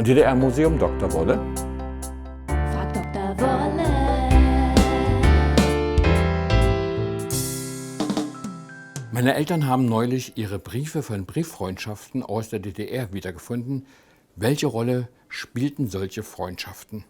DDR-Museum Dr. Wolle. Frag Dr. Wolle. Meine Eltern haben neulich ihre Briefe von Brieffreundschaften aus der DDR wiedergefunden. Welche Rolle spielten solche Freundschaften?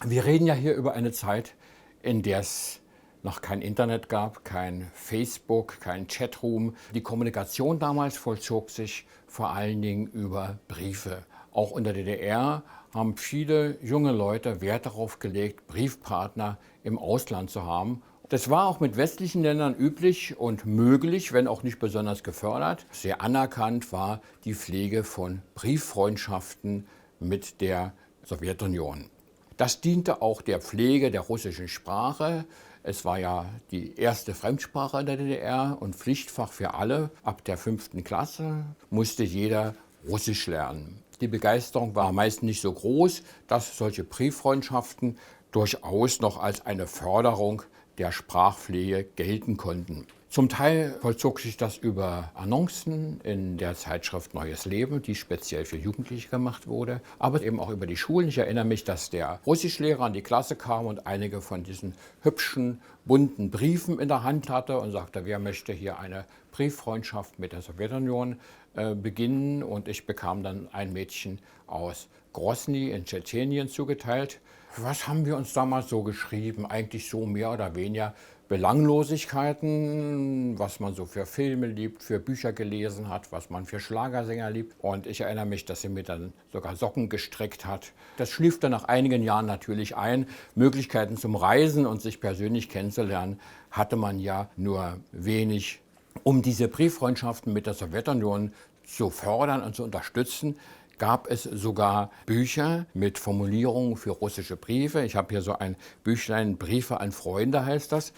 Wir reden ja hier über eine Zeit, in der es noch kein Internet gab, kein Facebook, kein Chatroom. Die Kommunikation damals vollzog sich vor allen Dingen über Briefe. Auch in der DDR haben viele junge Leute Wert darauf gelegt, Briefpartner im Ausland zu haben. Das war auch mit westlichen Ländern üblich und möglich, wenn auch nicht besonders gefördert. Sehr anerkannt war die Pflege von Brieffreundschaften mit der Sowjetunion. Das diente auch der Pflege der russischen Sprache. Es war ja die erste Fremdsprache in der DDR und Pflichtfach für alle. Ab der 5. Klasse musste jeder Russisch lernen. Die Begeisterung war meist nicht so groß, dass solche Brieffreundschaften durchaus noch als eine Förderung der Sprachpflege gelten konnten. Zum Teil vollzog sich das über Annoncen in der Zeitschrift Neues Leben, die speziell für Jugendliche gemacht wurde, aber eben auch über die Schulen. Ich erinnere mich, dass der Russischlehrer in die Klasse kam und einige von diesen hübschen, bunten Briefen in der Hand hatte und sagte, wer möchte hier eine Brieffreundschaft mit der Sowjetunion beginnen. Und ich bekam dann ein Mädchen aus Grosny in Tschetschenien zugeteilt. Was haben wir uns damals so geschrieben? Eigentlich so mehr oder weniger Belanglosigkeiten, was man so für Filme liebt, für Bücher gelesen hat, was man für Schlagersänger liebt. Und ich erinnere mich, dass sie mir dann sogar Socken gestrickt hat. Das schlief dann nach einigen Jahren natürlich ein. Möglichkeiten zum Reisen und sich persönlich kennenzulernen hatte man ja nur wenig. Um diese Brieffreundschaften mit der Sowjetunion zu fördern und zu unterstützen, gab es sogar Bücher mit Formulierungen für russische Briefe. Ich habe hier so ein Büchlein, Briefe an Freunde heißt das.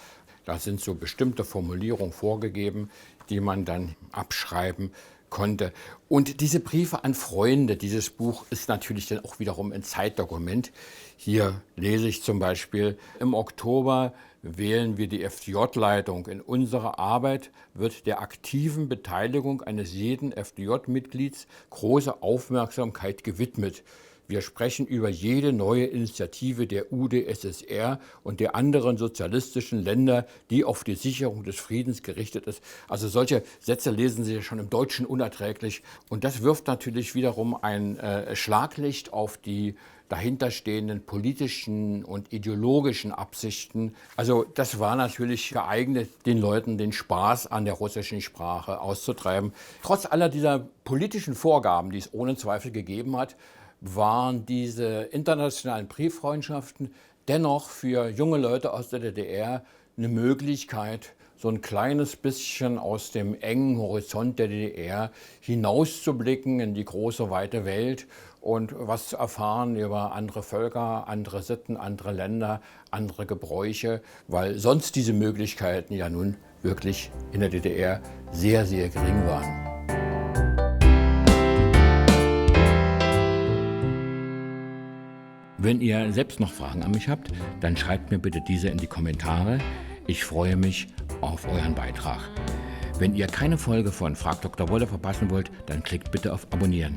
Da sind so bestimmte Formulierungen vorgegeben, die man dann abschreiben konnte. Und diese Briefe an Freunde, dieses Buch ist natürlich dann auch wiederum ein Zeitdokument. Hier lese ich zum Beispiel, im Oktober wählen wir die FDJ-Leitung. In unserer Arbeit wird der aktiven Beteiligung eines jeden FDJ-Mitglieds große Aufmerksamkeit gewidmet. Wir sprechen über jede neue Initiative der UdSSR und der anderen sozialistischen Länder, die auf die Sicherung des Friedens gerichtet ist. Also solche Sätze lesen Sie ja schon im Deutschen unerträglich. Und das wirft natürlich wiederum ein Schlaglicht auf die dahinterstehenden politischen und ideologischen Absichten. Also das war natürlich geeignet, den Leuten den Spaß an der russischen Sprache auszutreiben. Trotz aller dieser politischen Vorgaben, die es ohne Zweifel gegeben hat, waren diese internationalen Brieffreundschaften dennoch für junge Leute aus der DDR eine Möglichkeit, so ein kleines bisschen aus dem engen Horizont der DDR hinauszublicken in die große, weite Welt und was zu erfahren über andere Völker, andere Sitten, andere Länder, andere Gebräuche, weil sonst diese Möglichkeiten ja nun wirklich in der DDR sehr, sehr gering waren. Wenn ihr selbst noch Fragen an mich habt, dann schreibt mir bitte diese in die Kommentare. Ich freue mich auf euren Beitrag. Wenn ihr keine Folge von Frag Dr. Wolle verpassen wollt, dann klickt bitte auf Abonnieren.